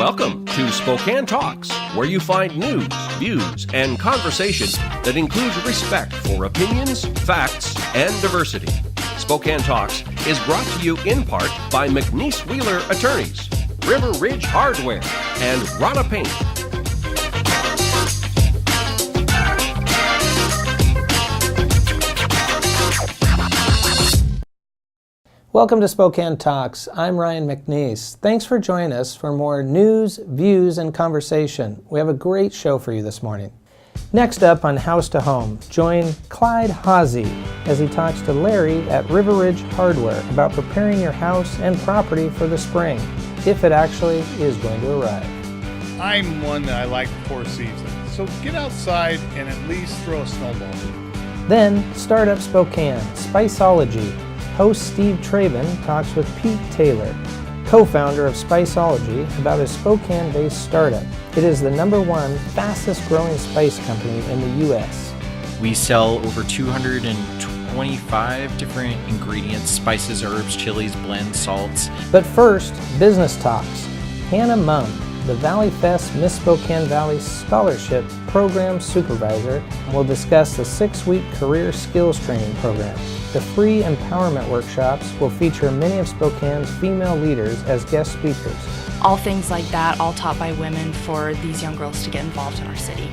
Welcome to Spokane Talks, where you find news, views, and conversation that includes respect for opinions, facts, and diversity. Spokane Talks is brought to you in part by McNeice Wheeler Attorneys, River Ridge Hardware, and Rana Paint. Welcome to Spokane Talks. I'm Ryan McNeice. Thanks for joining us for more news, views, and conversation. We have a great show for you this morning. Next up on House to Home, join Clyde Haase as he talks to Larry at River Ridge Hardware about preparing your house and property for the spring, if it actually is going to arrive. I'm one that I like the four seasons, so get outside and at least throw a snowball. Then, Startup Spokane, Spiceology. Host Steve Trabun talks with Pete Taylor, co-founder of Spiceology, about his Spokane-based startup. It is the #1 fastest-growing spice company in the U.S. We sell over 225 different ingredients, spices, herbs, chilies, blends, salts. But first, business talks. Hannah Mumm, the Valleyfest Miss Spokane Valley Scholarship Program Supervisor, will discuss the 6-week career skills training program. The free empowerment workshops will feature many of Spokane's female leaders as guest speakers. All things like that, all taught by women for these young girls to get involved in our city.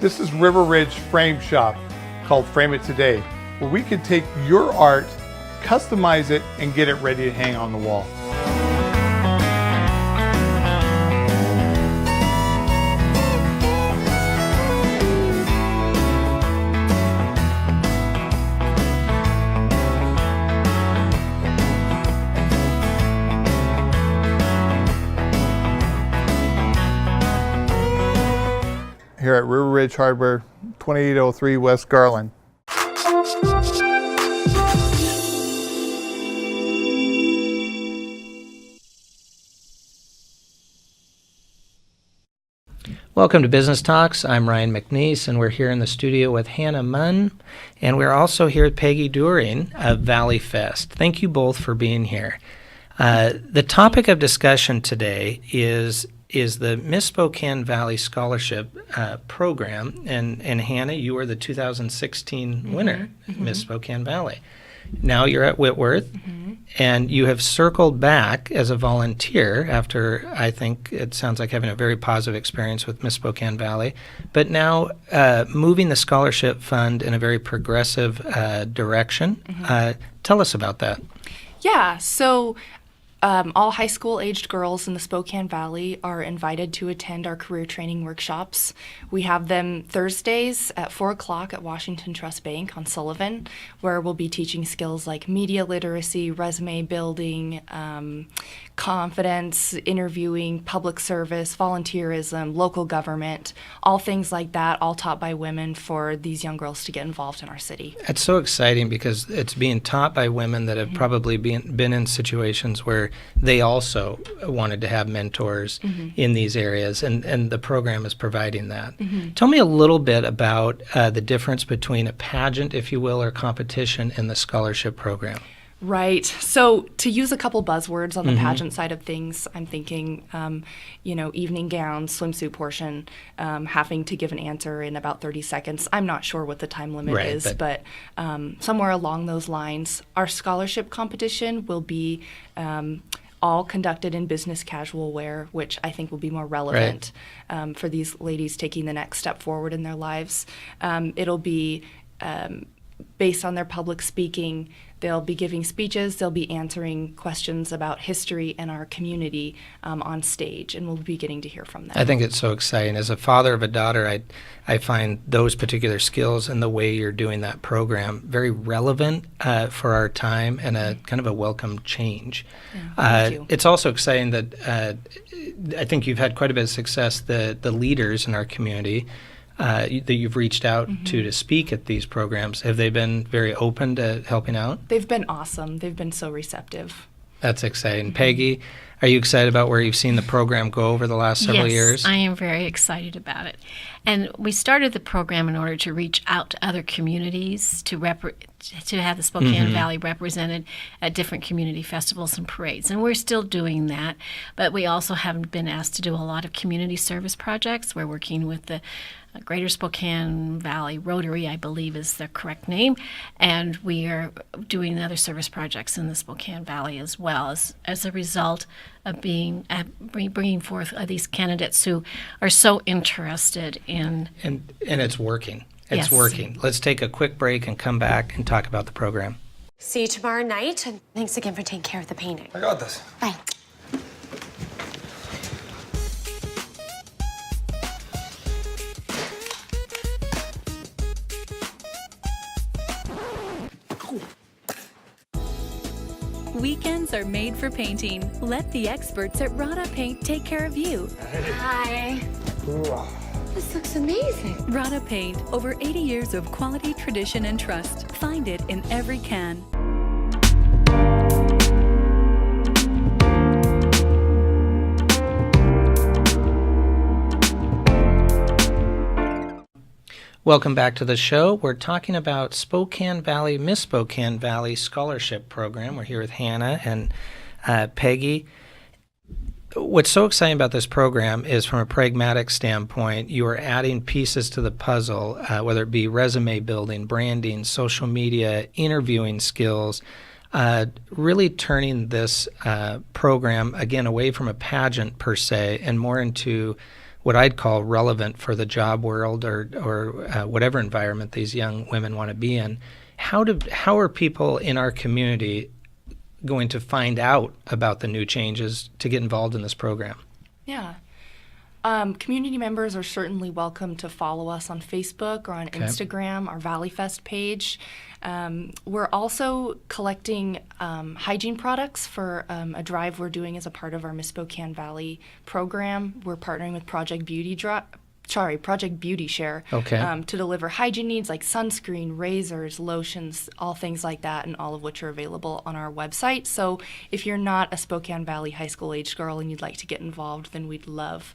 this is River Ridge Frame Shop, called Frame It Today, where we can take your art, customize it, and get it ready to hang on the wall. Here at River Ridge Hardware, 2803 West Garland. Welcome to Business Talks. I'm Ryan McNeice, and we're here in the studio with Hannah Mumm, and we're also here with Peggy Doering of Valleyfest. Thank you both for being here. The topic of discussion today is the Miss Spokane Valley Scholarship Program, and Hannah, you were the 2016 winner at Miss Spokane Valley. Now you're at Whitworth, and you have circled back as a volunteer after, I think it sounds like, having a very positive experience with Miss Spokane Valley, but now moving the scholarship fund in a very progressive direction. Tell us about that. Yeah, so all high school aged girls in the Spokane Valley are invited to attend our career training workshops. We have them Thursdays at 4 o'clock at Washington Trust Bank on Sullivan, where we'll be teaching skills like media literacy, resume building, confidence, interviewing, public service, volunteerism, local government, all things like that, all taught by women for these young girls to get involved in our city. It's so exciting because it's being taught by women that have probably been in situations where they also wanted to have mentors in these areas, and the program is providing that. Tell me a little bit about the difference between a pageant, if you will, or competition and the scholarship program. Right. So to use a couple buzzwords on the pageant side of things, I'm thinking, evening gowns, swimsuit portion, having to give an answer in about 30 seconds. I'm not sure what the time limit is, but somewhere along those lines. Our scholarship competition will be all conducted in business casual wear, which I think will be more relevant for these ladies taking the next step forward in their lives. It'll be based on their public speaking. They'll be giving speeches, they'll be answering questions about history and our community on stage, and we'll be getting to hear from them. I think it's so exciting. As a father of a daughter, I find those particular skills and the way you're doing that program very relevant for our time and a kind of a welcome change. Thank you. It's also exciting that I think you've had quite a bit of success, the leaders in our community that you've reached out to speak at these programs. Have they been very open to helping out? They've been awesome. They've been so receptive. That's exciting. Peggy, are you excited about where you've seen the program go over the last several years? Yes, I am very excited about it. And we started the program in order to reach out to other communities, to have the Spokane Valley represented at different community festivals and parades. And we're still doing that, but we also have been asked to do a lot of community service projects. We're working with the Greater Spokane Valley Rotary, I believe is the correct name, and we are doing other service projects in the Spokane Valley as well as a result of bringing forth these candidates who are so interested in. And it's working. It's Yes. working. Let's take a quick break and come back and talk about the program. See you tomorrow night, and thanks again for taking care of the painting. I got this. Bye. Weekends are made for painting. Let the experts at Rada Paint take care of you. Hi. This looks amazing. Rada Paint, over 80 years of quality, tradition, and trust. Find it in every can. Welcome back to the show. We're talking about Miss Spokane Valley Scholarship Program. We're here with Hannah and Peggy. What's so exciting about this program is from a pragmatic standpoint, you are adding pieces to the puzzle, whether it be resume building, branding, social media, interviewing skills, really turning this program, again, away from a pageant per se and more into what I'd call relevant for the job world or whatever environment these young women want to be in. How are people in our community going to find out about the new changes to get involved in this program? Yeah. Community members are certainly welcome to follow us on Facebook or on Instagram, our Valleyfest page. We're also collecting hygiene products for a drive we're doing as a part of our Miss Spokane Valley program. We're partnering with Project Beauty Share to deliver hygiene needs like sunscreen, razors, lotions, all things like that, and all of which are available on our website. So if you're not a Spokane Valley high school age girl and you'd like to get involved, then we'd love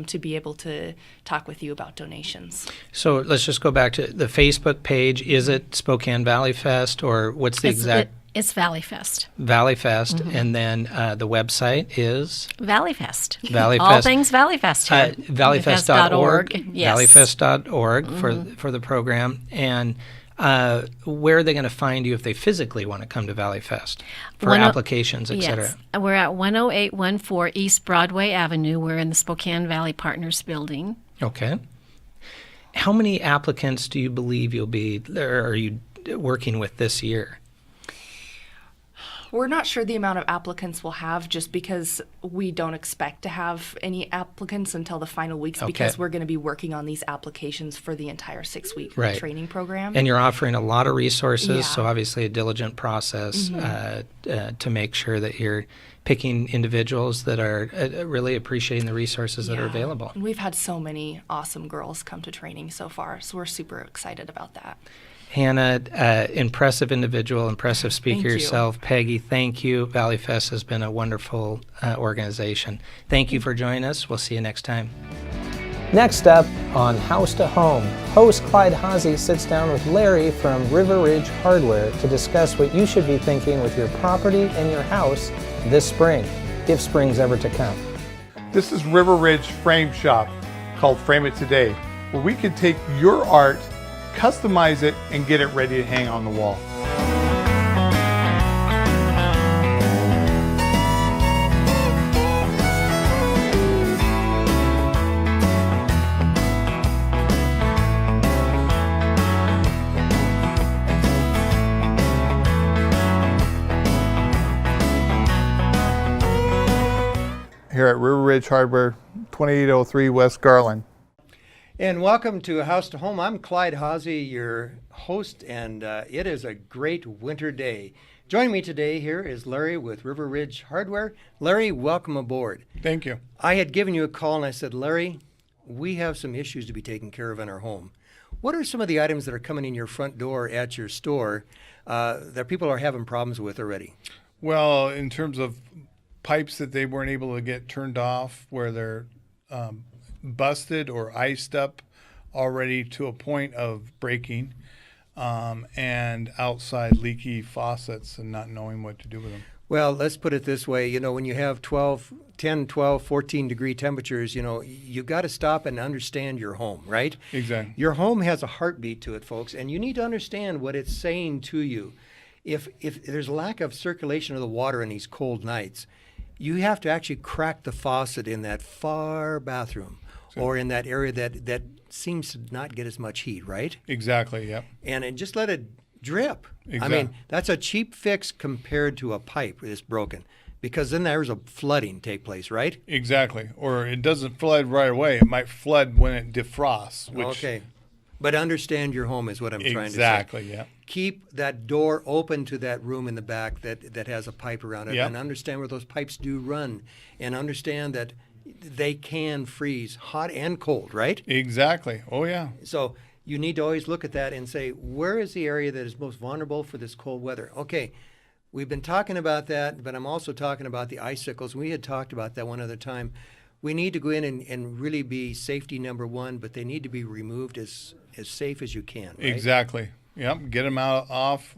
to be able to talk with you about donations. So let's just go back to the Facebook page. Is it Spokane Valley Fest, or what's the exact? It's Valleyfest. Valleyfest, and then the website is? Valleyfest. Valleyfest. All things Valleyfest here. Valleyfest.org. Yes. Valleyfest.org for the program. And where are they going to find you if they physically want to come to Valleyfest for applications, et cetera? Yes. We're at 10814 East Broadway Avenue. We're in the Spokane Valley Partners building. Okay. How many applicants do you believe are you working with this year? We're not sure the amount of applicants we'll have just because we don't expect to have any applicants until the final weeks because we're going to be working on these applications for the entire 6-week training program. And you're offering a lot of resources, so obviously a diligent process to make sure that you're picking individuals that are really appreciating the resources that are available. And we've had so many awesome girls come to training so far, so we're super excited about that. Hannah, impressive individual, impressive speaker yourself. Peggy, thank you. Valleyfest has been a wonderful organization. Thank you for joining us. We'll see you next time. Next up on House to Home, host Clyde Haase sits down with Larry from River Ridge Hardware to discuss what you should be thinking with your property and your house this spring, if spring's ever to come. This is River Ridge Frame Shop, called Frame It Today, where we can take your art, customize it, and get it ready to hang on the wall. Here at River Ridge Hardware, 2803 West Garland. And welcome to House to Home. I'm Clyde Haase, your host, and it is a great winter day. Joining me today here is Larry with River Ridge Hardware. Larry, welcome aboard. Thank you. I had given you a call and I said, Larry, we have some issues to be taken care of in our home. What are some of the items that are coming in your front door at your store that people are having problems with already? Well, in terms of pipes that they weren't able to get turned off, where they're busted or iced up already to a point of breaking, and outside leaky faucets and not knowing what to do with them. Well, let's put it this way. When you have 10, 12, 14 degree temperatures, you've got to stop and understand your home, right? Exactly. Your home has a heartbeat to it, folks, and you need to understand what it's saying to you. If there's a lack of circulation of the water in these cold nights, you have to actually crack the faucet in that far bathroom or in that area that seems to not get as much heat, right? Exactly, yep. And just let it drip. Exactly. I mean, that's a cheap fix compared to a pipe that's broken, because then there's a flooding take place, right? Exactly. Or it doesn't flood right away. It might flood when it defrosts. Okay. But understand your home is what I'm trying to say. Exactly, yeah. Keep that door open to that room in the back that has a pipe around it, Yep. and understand where those pipes do run, and understand that they can freeze hot and cold, right? Exactly. Oh, yeah. So you need to always look at that and say, where is the area that is most vulnerable for this cold weather? Okay, we've been talking about that, but I'm also talking about the icicles. We had talked about that one other time. We need to go in and really be safety number one, but they need to be removed as safe as you can, right? Exactly. Yep. Get them off.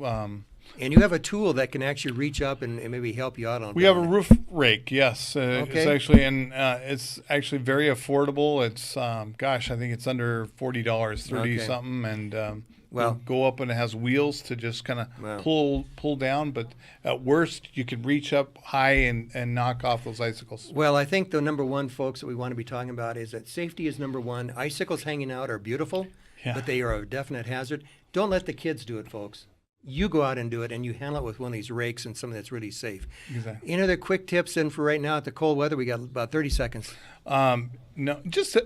And you have a tool that can actually reach up and maybe help you out on. We have a roof rake, yes. Okay. It's actually it's actually very affordable. It's I think it's under $40, 30 Okay. something, and Well- go up, and it has wheels to just kind of pull down. But at worst, you can reach up high and knock off those icicles. Well, I think the number one, folks, that we want to be talking about is that safety is number one. Icicles hanging out are beautiful, but they are a definite hazard. Don't let the kids do it, folks. You go out and do it, and you handle it with one of these rakes and something that's really safe. Exactly. Any other quick tips in for right now at the cold weather? We got about 30 seconds. No, just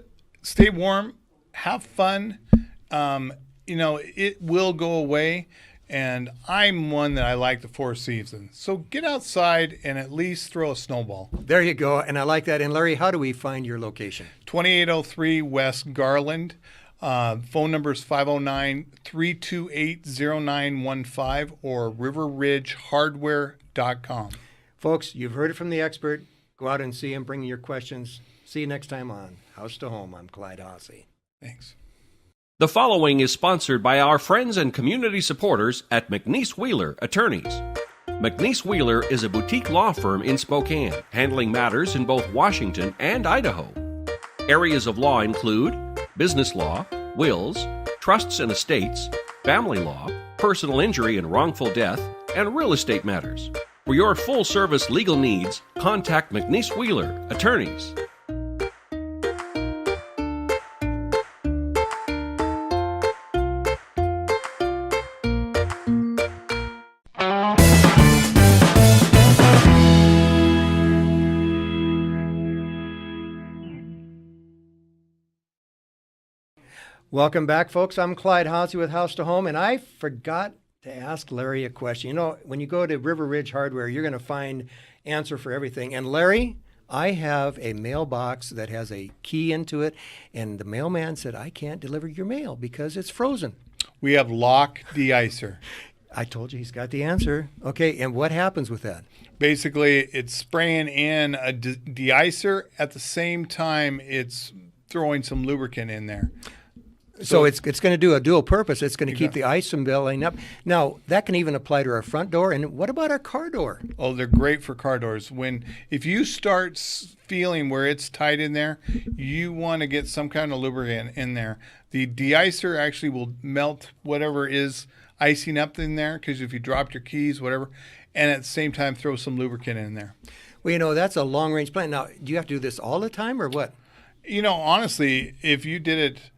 stay warm, have fun. It will go away, and I'm one that I like the four seasons. So get outside and at least throw a snowball. There you go, and I like that. And Larry, how do we find your location? 2803 West Garland. Phone number is 509-328-0915 or riverridgehardware.com. Folks, you've heard it from the expert. Go out and see him. Bring your questions. See you next time on House to Home. I'm Clyde Haase. Thanks. The following is sponsored by our friends and community supporters at McNeice Wheeler Attorneys. McNeice Wheeler is a boutique law firm in Spokane, handling matters in both Washington and Idaho. Areas of law include business law, wills, trusts and estates, family law, personal injury and wrongful death, and real estate matters. For your full-service legal needs, contact McNeice Wheeler Attorneys. Welcome back, folks. I'm Clyde Haase with House to Home, and I forgot to ask Larry a question. When you go to River Ridge Hardware, you're going to find answer for everything. And Larry, I have a mailbox that has a key into it, and the mailman said, I can't deliver your mail because it's frozen. We have lock de-icer. I told you he's got the answer. Okay, and what happens with that? Basically, it's spraying in a de-icer. At the same time, it's throwing some lubricant in there. So it's going to do a dual purpose. It's going to keep the ice from building up. Now, that can even apply to our front door. And what about our car door? Oh, they're great for car doors. If you start feeling where it's tight in there, you want to get some kind of lubricant in there. The de-icer actually will melt whatever is icing up in there, because if you dropped your keys, whatever, and at the same time throw some lubricant in there. Well, that's a long-range plan. Now, do you have to do this all the time or what? Honestly, if you did it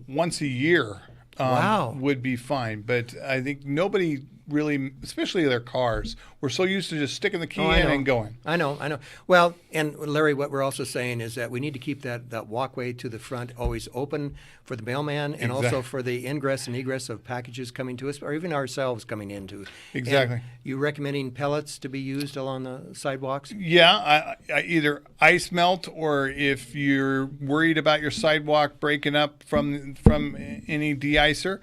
once a year, would be fine. But I think nobody really, especially their cars, we're so used to just sticking the key in and going. I know. Well, and Larry, what we're also saying is that we need to keep that walkway to the front always open for the mailman and also for the ingress and egress of packages coming to us, or even ourselves coming into. Exactly. And you recommending pellets to be used along the sidewalks? Yeah, I either ice melt, or if you're worried about your sidewalk breaking up from any de-icer,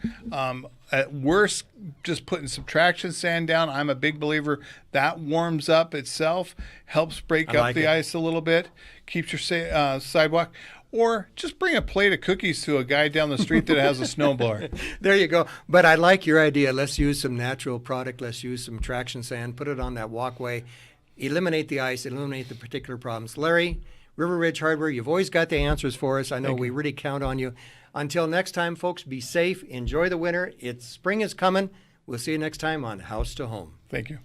At worst, just putting subtraction sand down. I'm a big believer that warms up itself, helps break up the ice a little bit, keeps your sidewalk. Or just bring a plate of cookies to a guy down the street that has a snowblower. There you go. But I like your idea. Let's use some natural product. Let's use some traction sand. Put it on that walkway. Eliminate the ice. Eliminate the particular problems. Larry, River Ridge Hardware, you've always got the answers for us. I know we really count on you. Until next time, folks, be safe. Enjoy the winter. Spring is coming. We'll see you next time on House to Home. Thank you.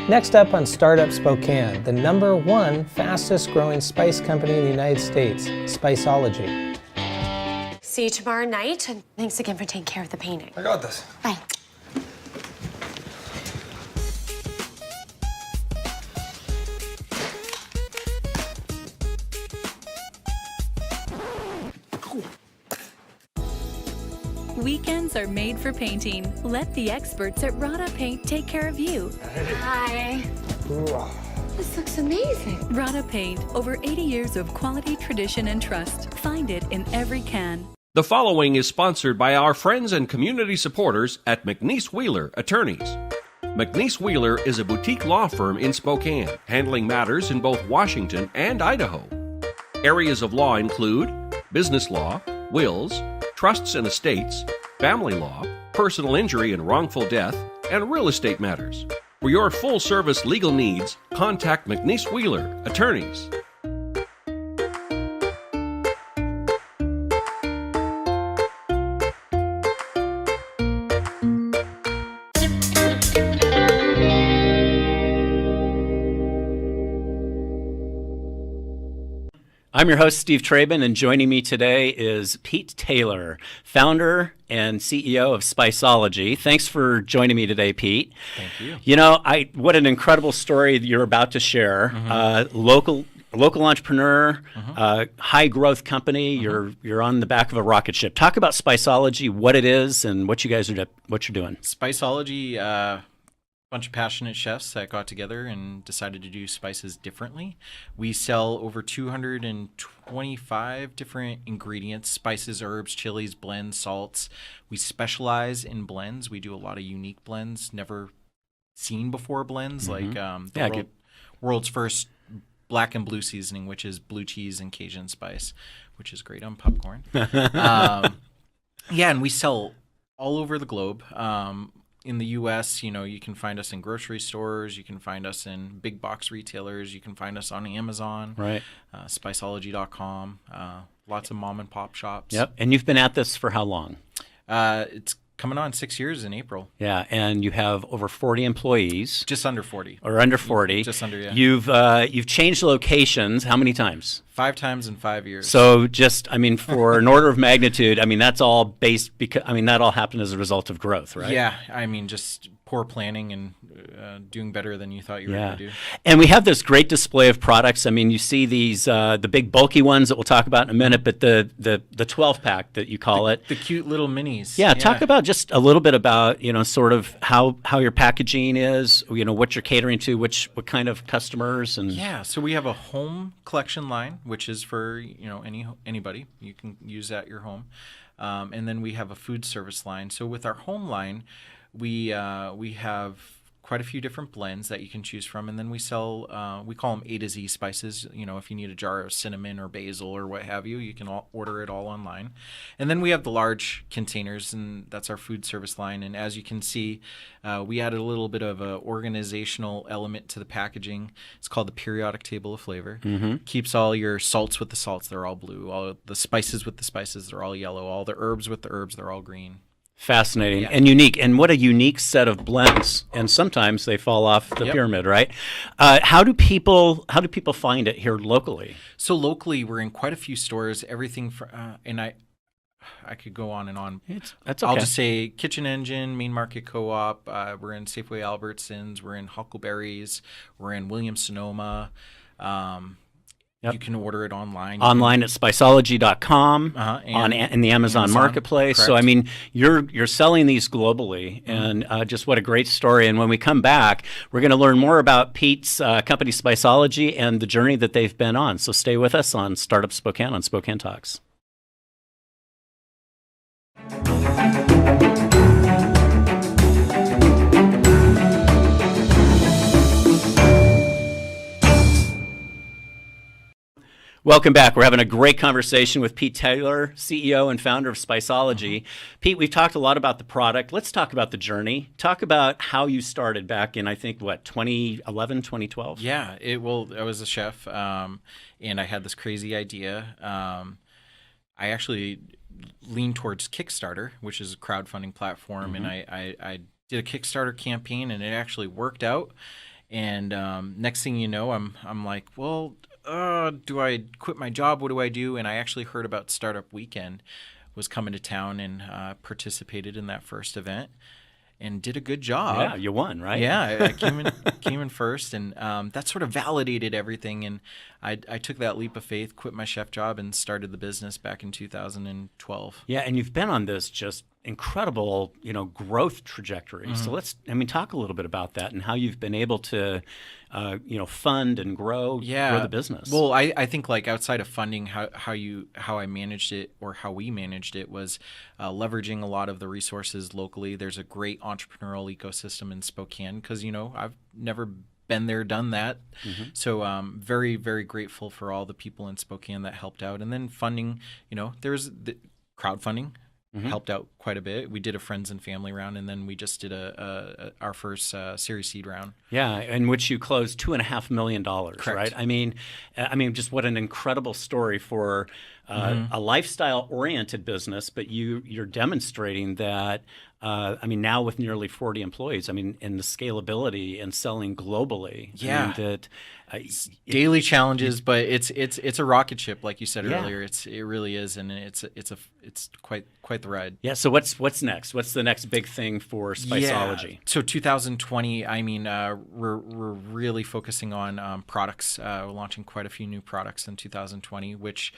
Next up on Startup Spokane, the #1 fastest growing spice company in the United States, Spiceology. See you tomorrow night, and thanks again for taking care of the painting. I got this. Bye. Weekends are made for painting. Let the experts at Rada Paint take care of you. Hi. This looks amazing. Rada Paint, over 80 years of quality, tradition, and trust. Find it in every can. The following is sponsored by our friends and community supporters at McNeice Wheeler Attorneys. McNeice Wheeler is a boutique law firm in Spokane, handling matters in both Washington and Idaho. Areas of law include business law, wills, trusts and estates, family law, personal injury and wrongful death, and real estate matters. For your full-service legal needs, contact McNeice Wheeler Attorneys. I'm your host, Steve Trabun, and joining me today is Pete Taylor, founder and CEO of Spiceology. Thanks for joining me today, Pete. Thank you. You know, what an incredible story you're about to share. Local entrepreneur, high growth company. You're on the back of a rocket ship. Talk about Spiceology, what it is, and what you're doing. Spiceology, bunch of passionate chefs that got together and decided to do spices differently. We sell over 225 different ingredients, spices, herbs, chilies, blends, salts. We specialize in blends. We do a lot of unique blends, never seen before blends, like the world's first black and blue seasoning, which is blue cheese and Cajun spice, which is great on popcorn. And we sell all over the globe. In the U.S., you can find us in grocery stores. You can find us in big box retailers. You can find us on Amazon, right? Spiceology.com. Lots of mom and pop shops. Yep. And you've been at this for how long? It's coming on 6 years in April. Yeah, and you have over 40 employees. Just under 40. Or under 40. Just under, yeah. You've changed locations how many times? 5 times in 5 years. So for an order of magnitude, that's all based because that all happened as a result of growth, right? Yeah, just poor planning and doing better than you thought you were going to do. And we have this great display of products. You see these the big bulky ones that we'll talk about in a minute, but the 12-pack that you call it. The cute little minis. Yeah, talk about just a little bit about, sort of how your packaging is, what you're catering to, what kind of customers and Yeah, so we have a home collection line, which is for, anybody. You can use at your home. And then we have a food service line. So with our home line, we have quite a few different blends that you can choose from, and then we sell we call them A to Z spices. If you need a jar of cinnamon or basil or what have you, you can order it all online. And then we have the large containers, and that's our food service line. And as you can see, we added a little bit of an organizational element to the packaging. It's called the periodic table of flavor. Keeps all your salts with the salts, they're all blue. All the spices with the spices, they're all yellow. All the herbs with the herbs, they're all green. Fascinating and unique, and what a unique set of blends. And sometimes they fall off the pyramid, right? How do people find it here locally? So locally, we're in quite a few stores. Everything from and I could go on and on. That's okay. I'll just say Kitchen Engine, Main Market Co-op. We're in Safeway Albertsons. We're in Huckleberry's. We're in Williams-Sonoma. You can order it online. Online at Spiceology.com, in the Amazon Marketplace. Correct. So, you're selling these globally, and just what a great story. And when we come back, we're going to learn more about Pete's company, Spiceology, and the journey that they've been on. So stay with us on Startup Spokane on Spokane Talks. Welcome back. We're having a great conversation with Pete Taylor, CEO and founder of Spiceology. Pete, we've talked a lot about the product. Let's talk about the journey. Talk about how you started back in, I think, 2011, 2012? Yeah, I was a chef, and I had this crazy idea. I actually leaned towards Kickstarter, which is a crowdfunding platform, and I did a Kickstarter campaign, and it actually worked out. And next thing you know, I'm like, well, do I quit my job? What do I do? And I actually heard about Startup Weekend was coming to town and participated in that first event and did a good job. Yeah, you won, right? Yeah, I came in first, and that sort of validated everything. And I took that leap of faith, quit my chef job, and started the business back in 2012. Yeah, and you've been on this just incredible, growth trajectory. So let's, talk a little bit about that and how you've been able to, fund and grow the business. Well, I think like outside of funding, how I managed it, or how we managed it, was leveraging a lot of the resources locally. There's a great entrepreneurial ecosystem in Spokane because I've never been there, done that. So very, very grateful for all the people in Spokane that helped out. And then funding, there's the crowdfunding. Helped out quite a bit. We did a friends and family round, and then we just did our first Series Seed round. Yeah, in which you closed $2.5 million, Correct. Right? I mean, just what an incredible story for a lifestyle-oriented business. But you're demonstrating that. Now with nearly 40 employees, and the scalability and selling globally. Yeah. Daily challenges, but it's a rocket ship, like you said earlier. It really is, and it's quite the ride. Yeah. So what's next? What's the next big thing for Spiceology? Yeah. So 2020. We're really focusing on products. We're launching quite a few new products in 2020, which.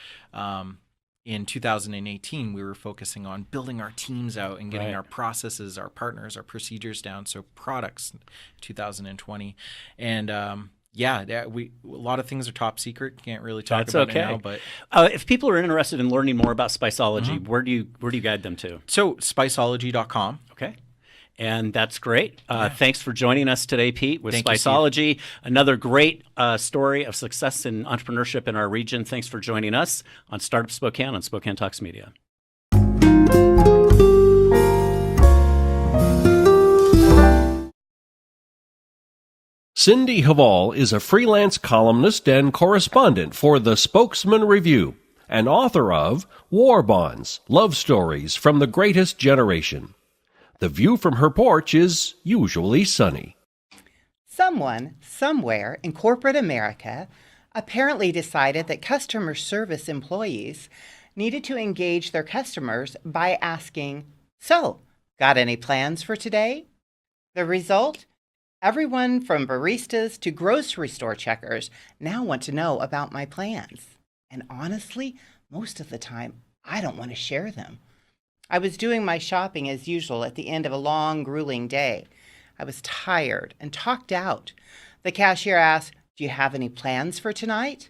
In 2018, we were focusing on building our teams out and getting our processes, our partners, our procedures down. So products, 2020, and a lot of things are top secret. Can't really talk about it now. But if people are interested in learning more about Spiceology, where do you guide them to? So Spiceology.com. Okay. And that's great. Thanks for joining us today, Pete, with Spiceology. You, another great story of success in entrepreneurship in our region. Thanks for joining us on Startup Spokane on Spokane Talks Media. Cindy Hval is a freelance columnist and correspondent for the Spokesman Review and author of War Bonds, Love Stories from the Greatest Generation. The view from her porch is usually sunny. Someone, somewhere in corporate America, apparently decided that customer service employees needed to engage their customers by asking, "So, got any plans for today?" The result? Everyone from baristas to grocery store checkers now want to know about my plans. And honestly, most of the time, I don't want to share them. I was doing my shopping as usual at the end of a long, grueling day. I was tired and talked out. The cashier asked, "Do you have any plans for tonight?"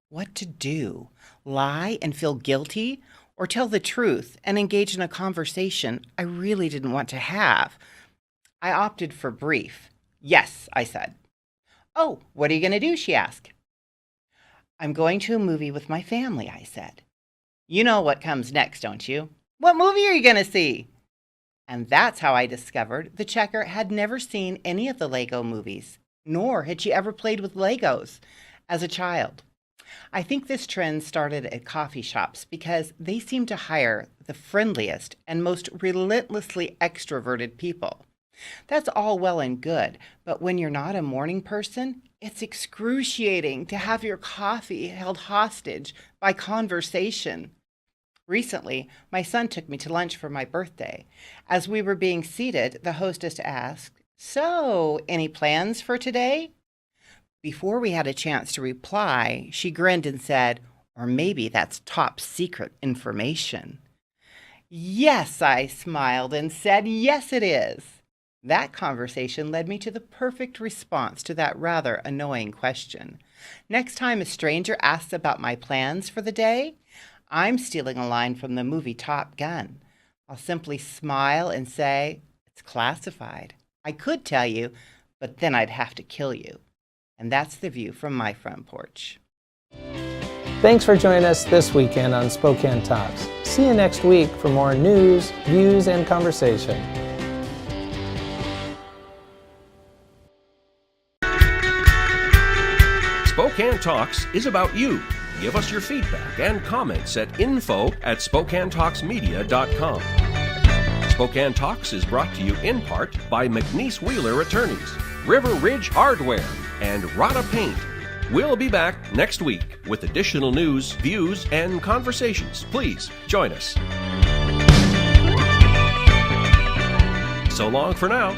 What to do? Lie and feel guilty? Or tell the truth and engage in a conversation I really didn't want to have? I opted for brief. "Yes," I said. "Oh, what are you going to do?" she asked. "I'm going to a movie with my family," I said. "You know what comes next, don't you?" "What movie are you going to see?" And that's how I discovered the checker had never seen any of the Lego movies, nor had she ever played with Legos as a child. I think this trend started at coffee shops because they seem to hire the friendliest and most relentlessly extroverted people. That's all well and good, but when you're not a morning person, it's excruciating to have your coffee held hostage by conversation. Recently, my son took me to lunch for my birthday. As we were being seated, the hostess asked, "So, any plans for today?" Before we had a chance to reply, she grinned and said, "Or maybe that's top secret information." "Yes," I smiled and said, "yes, it is." That conversation led me to the perfect response to that rather annoying question. Next time a stranger asks about my plans for the day, I'm stealing a line from the movie Top Gun. I'll simply smile and say, "It's classified. I could tell you, but then I'd have to kill you." And that's the view from my front porch. Thanks for joining us this weekend on Spokane Talks. See you next week for more news, views, and conversation. Spokane Talks is about you. Give us your feedback and comments at info@SpokaneTalksMedia.com. Spokane Talks is brought to you in part by McNeice Wheeler Attorneys, River Ridge Hardware, and Rada Paint. We'll be back next week with additional news, views, and conversations. Please join us. So long for now.